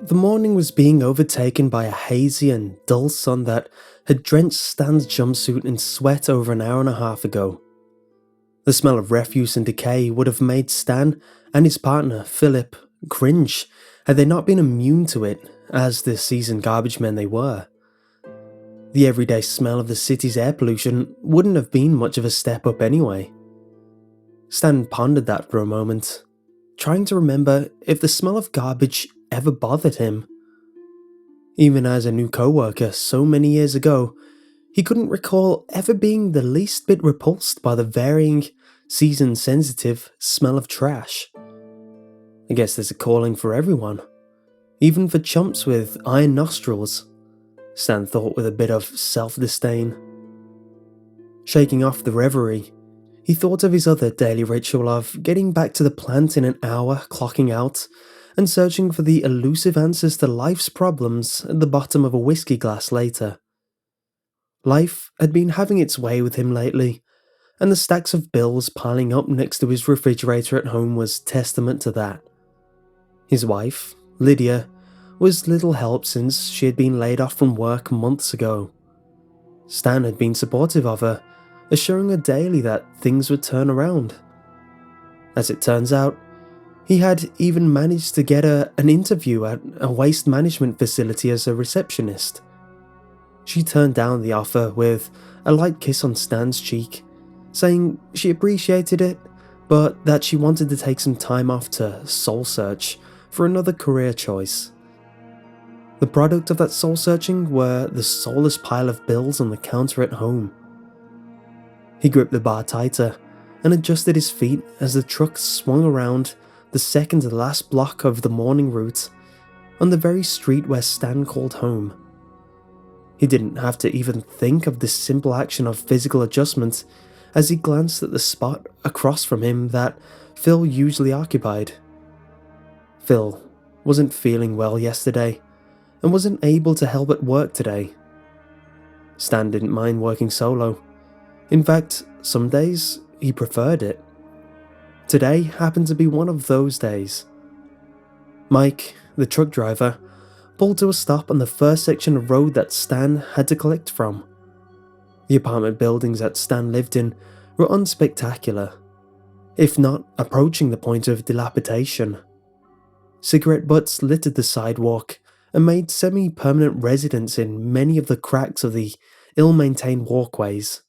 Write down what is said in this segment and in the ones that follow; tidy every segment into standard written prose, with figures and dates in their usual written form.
The morning was being overtaken by a hazy and dull sun that had drenched Stan's jumpsuit in sweat over an hour and a half ago. The smell of refuse and decay would have made Stan and his partner, Philip, cringe had they not been immune to it, as the seasoned garbage men they were. The everyday smell of the city's air pollution wouldn't have been much of a step up anyway. Stan pondered that for a moment, trying to remember if the smell of garbage ever bothered him. Even as a new co-worker so many years ago, he couldn't recall ever being the least bit repulsed by the varying, season-sensitive smell of trash. I guess there's a calling for everyone, even for chumps with iron nostrils, Stan thought with a bit of self-disdain. Shaking off the reverie, he thought of his other daily ritual of getting back to the plant in an hour, clocking out, and searching for the elusive answers to life's problems at the bottom of a whiskey glass later. Life had been having its way with him lately, and the stacks of bills piling up next to his refrigerator at home was testament to that. His wife, Lydia, was little help since she had been laid off from work months ago. Stan had been supportive of her, assuring her daily that things would turn around. As it turns out, he had even managed to get her an interview at a waste management facility as a receptionist. She turned down the offer with a light kiss on Stan's cheek, saying she appreciated it, but that she wanted to take some time off to soul search for another career choice. The product of that soul searching were the soulless pile of bills on the counter at home. He gripped the bar tighter and adjusted his feet as the truck swung around the second to last block of the morning route on the very street where Stan called home. He didn't have to even think of this simple action of physical adjustment as he glanced at the spot across from him that Phil usually occupied. Phil wasn't feeling well yesterday and wasn't able to help at work today. Stan didn't mind working solo. In fact, some days he preferred it. Today happened to be one of those days. Mike, the truck driver, pulled to a stop on the first section of road that Stan had to collect from. The apartment buildings that Stan lived in were unspectacular, if not approaching the point of dilapidation. Cigarette butts littered the sidewalk and made semi-permanent residence in many of the cracks of the ill-maintained walkways.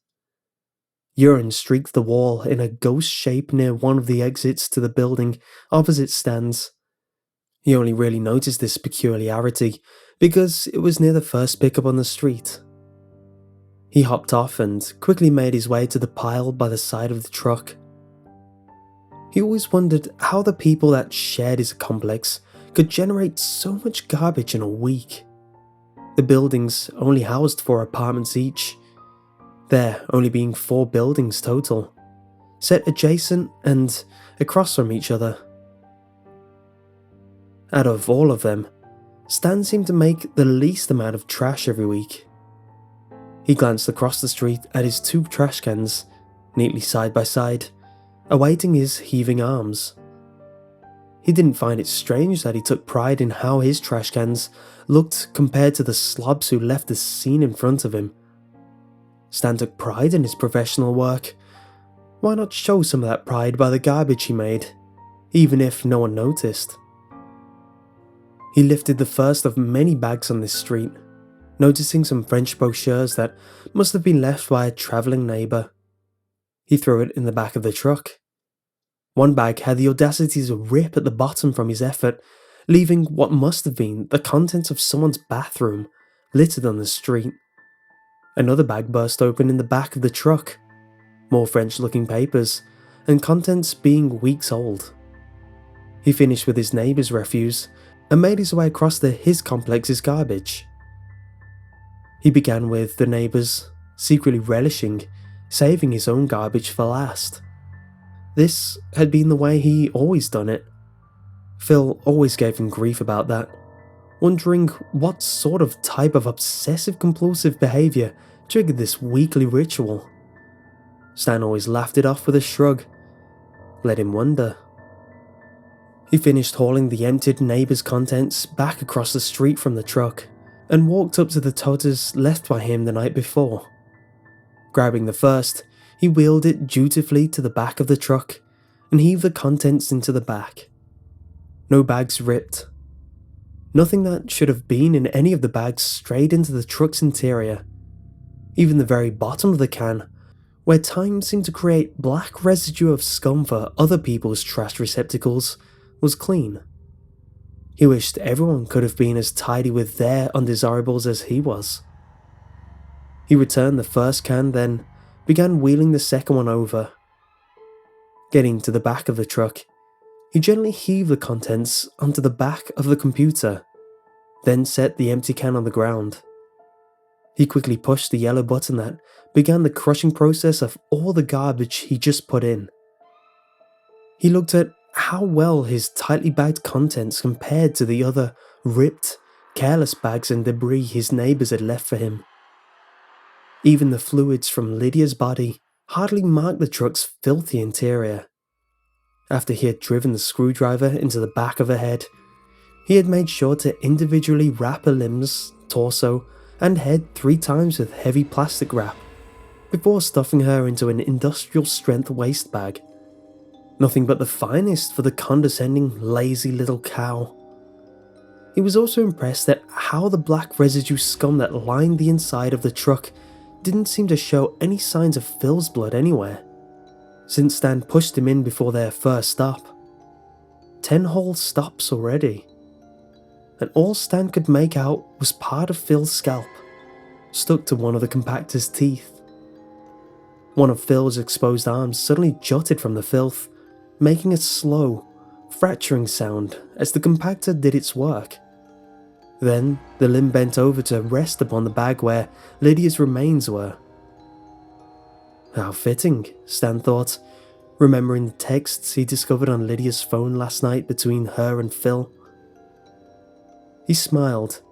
Urine streaked the wall in a ghost shape near one of the exits to the building opposite Stan's. He only really noticed this peculiarity because it was near the first pickup on the street. He hopped off and quickly made his way to the pile by the side of the truck. He always wondered how the people that shared his complex could generate so much garbage in a week. The buildings only housed 4 apartments each, there only being 4 buildings total, set adjacent and across from each other. Out of all of them, Stan seemed to make the least amount of trash every week. He glanced across the street at his 2 trash cans, neatly side by side, awaiting his heaving arms. He didn't find it strange that he took pride in how his trash cans looked compared to the slobs who left the scene in front of him. Stan took pride in his professional work. Why not show some of that pride by the garbage he made, even if no one noticed? He lifted the first of many bags on this street, noticing some French brochures that must have been left by a travelling neighbour. He threw it in the back of the truck. One bag had the audacity to rip at the bottom from his effort, leaving what must have been the contents of someone's bathroom littered on the street. Another bag burst open in the back of the truck, more French-looking papers, and contents being weeks old. He finished with his neighbour's refuse and made his way across to his complex's garbage. He began with the neighbours, secretly relishing saving his own garbage for last. This had been the way he always done it. Phil always gave him grief about that, wondering what sort of type of obsessive-compulsive behaviour triggered this weekly ritual. Stan always laughed it off with a shrug. Let him wonder. He finished hauling the emptied neighbour's contents back across the street from the truck and walked up to the toters left by him the night before. Grabbing the first, he wheeled it dutifully to the back of the truck and heaved the contents into the back. No bags ripped. Nothing that should have been in any of the bags strayed into the truck's interior. Even the very bottom of the can, where time seemed to create black residue of scum for other people's trash receptacles, was clean. He wished everyone could have been as tidy with their undesirables as he was. He returned the first can, then began wheeling the second one over. Getting to the back of the truck, he gently heaved the contents onto the back of the computer, then set the empty can on the ground. He quickly pushed the yellow button that began the crushing process of all the garbage he just put in. He looked at how well his tightly bagged contents compared to the other ripped, careless bags and debris his neighbours had left for him. Even the fluids from Lydia's body hardly marked the truck's filthy interior. After he had driven the screwdriver into the back of her head, he had made sure to individually wrap her limbs, torso, and head 3 times with heavy plastic wrap, before stuffing her into an industrial-strength waste bag. Nothing but the finest for the condescending, lazy little cow. He was also impressed at how the black residue scum that lined the inside of the truck didn't seem to show any signs of Phil's blood anywhere, since Stan pushed him in before their first stop. 10 whole stops already. And all Stan could make out was part of Phil's scalp, stuck to one of the compactor's teeth. One of Phil's exposed arms suddenly jutted from the filth, making a slow, fracturing sound as the compactor did its work. Then the limb bent over to rest upon the bag where Lydia's remains were. How fitting, Stan thought, remembering the texts he discovered on Lydia's phone last night between her and Phil. He smiled,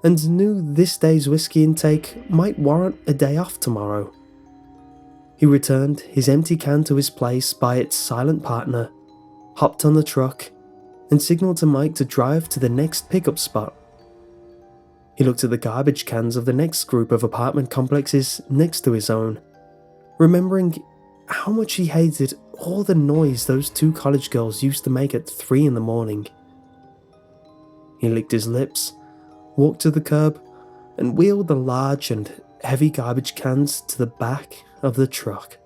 and knew this day's whiskey intake might warrant a day off tomorrow. He returned his empty can to his place by its silent partner, hopped on the truck, and signaled to Mike to drive to the next pickup spot. He looked at the garbage cans of the next group of apartment complexes next to his own, remembering how much he hated all the noise those 2 college girls used to make at 3 in the morning. He licked his lips, walked to the curb, and wheeled the large and heavy garbage cans to the back of the truck.